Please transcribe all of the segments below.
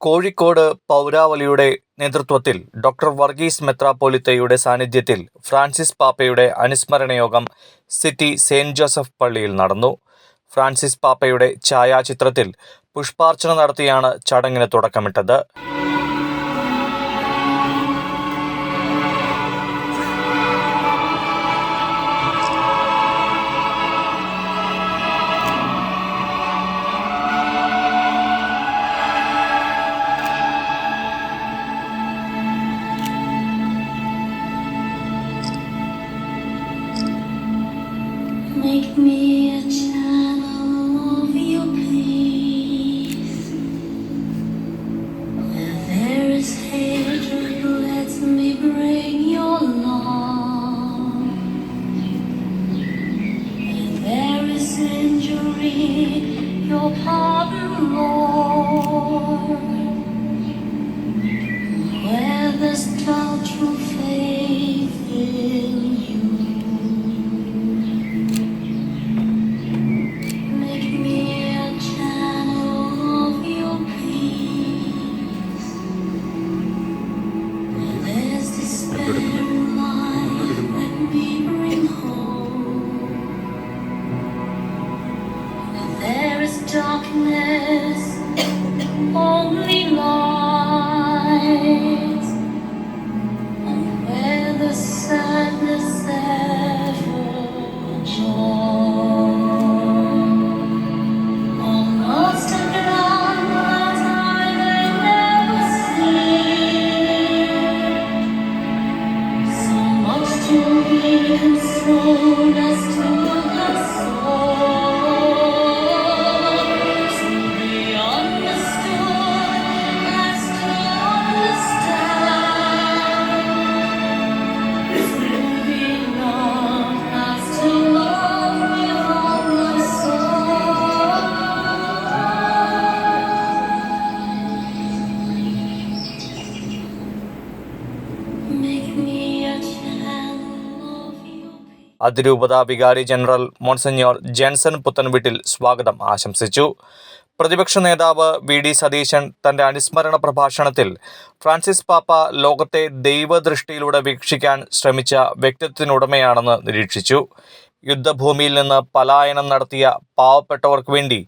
കോഴിക്കോട് പൗരാവലിയുടെ നേതൃത്വത്തിൽ ഡോക്ടർ വർഗീസ് മെത്രാപ്പോലീത്തയുടെ സാന്നിധ്യത്തിൽ ഫ്രാൻസിസ് പാപ്പയുടെ അനുസ്മരണ യോഗം സിറ്റി സെന്റ് ജോസഫ് പള്ളിയിൽ നടന്നു. ഫ്രാൻസിസ് പാപ്പയുടെ ഛായാചിത്രത്തിൽ പുഷ്പാർച്ചന നടത്തിയാണ് ചടങ്ങിന് തുടക്കമിട്ടത്. Make me a channel of your peace. Where there is hatred, let me bring your love. Where there is injury, your pardon, Lord. Where there's doubt, true faith in you. There is darkness, only light, and where the sadness ever joy. Almost a ground that I may never see, so much to be consoled as to the soul. അതിരൂപത വികാരി general monsignor Jenson പുത്തൻവീട്ടിൽ സ്വാഗതം ആശംസിച്ചു. പ്രതിപക്ഷ നേതാവ് VD. Satheesan തന്റെ അനുസ്മരണ പ്രഭാഷണത്തിൽ Francis പാപ്പ ലോകത്തെ ദൈവദൃഷ്ടിയിലൂടെ വീക്ഷിക്കാൻ ശ്രമിച്ച വ്യക്തിത്വത്തിനുടമയാണെന്ന് നിരീക്ഷിച്ചു. യുദ്ധഭൂമിയിൽ നിന്ന് പലായനം നടത്തിയ പാവപ്പെട്ടവർക്ക് വേണ്ടി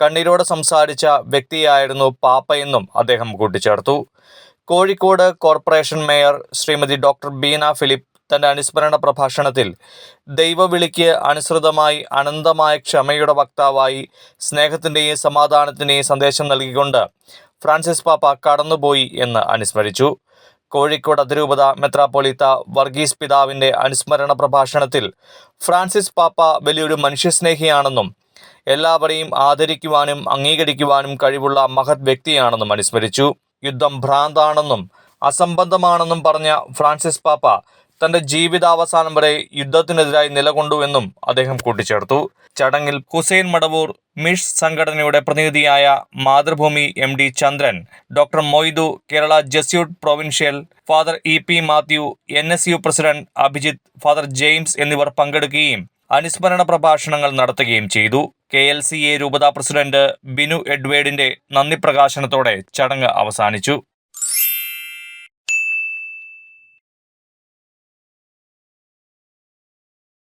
കണ്ണീരോടെ സംസാരിച്ച വ്യക്തിയായിരുന്നു പാപ്പയെന്നും അദ്ദേഹം കൂട്ടിച്ചേർത്തു. Kozhikode corporation mayor Shrimati doctor Beena Philip തന്റെ അനുസ്മരണ പ്രഭാഷണത്തിൽ ദൈവവിളിക്ക് അനുസൃതമായി അനന്തമായ ക്ഷമയുടെ വക്താവായി സ്നേഹത്തിൻ്റെയും സമാധാനത്തിൻ്റെയും സന്ദേശം നൽകിക്കൊണ്ട് ഫ്രാൻസിസ് പാപ്പ കടന്നുപോയി എന്ന് അനുസ്മരിച്ചു. കോഴിക്കോട് അതിരൂപത മെത്രാപ്പോലീത്ത വർഗീസ് പിതാവിൻ്റെ അനുസ്മരണ പ്രഭാഷണത്തിൽ ഫ്രാൻസിസ് പാപ്പ വലിയൊരു മനുഷ്യസ്നേഹിയാണെന്നും എല്ലാവരെയും ആദരിക്കുവാനും അംഗീകരിക്കുവാനും കഴിവുള്ള മഹത് വ്യക്തിയാണെന്നും അനുസ്മരിച്ചു. യുദ്ധം ഭ്രാന്താണെന്നും അസംബന്ധമാണെന്നും പറഞ്ഞ ഫ്രാൻസിസ് പാപ്പ തന്റെ ജീവിതാവസാനം വരെ യുദ്ധത്തിനെതിരായി നിലകൊണ്ടുവെന്നും അദ്ദേഹം കൂട്ടിച്ചേർത്തു. ചടങ്ങിൽ ഹുസൈൻ മടവൂർ മിഷ് സംഘടനയുടെ പ്രതിനിധിയായ Mathrubhumi MD Chandran, doctor Moidu, Kerala Jesuit provincial, father E.P. Mathew, NSU president Abhijith, father James എന്നിവർ പങ്കെടുക്കുകയും അനുസ്മരണ പ്രഭാഷണങ്ങൾ നടത്തുകയും ചെയ്തു. KLCA രൂപതാ പ്രസിഡന്റ് ബിനു എഡ്വേർഡിന്റെ നന്ദി പ്രകാശനത്തോടെ ചടങ്ങ് അവസാനിച്ചു.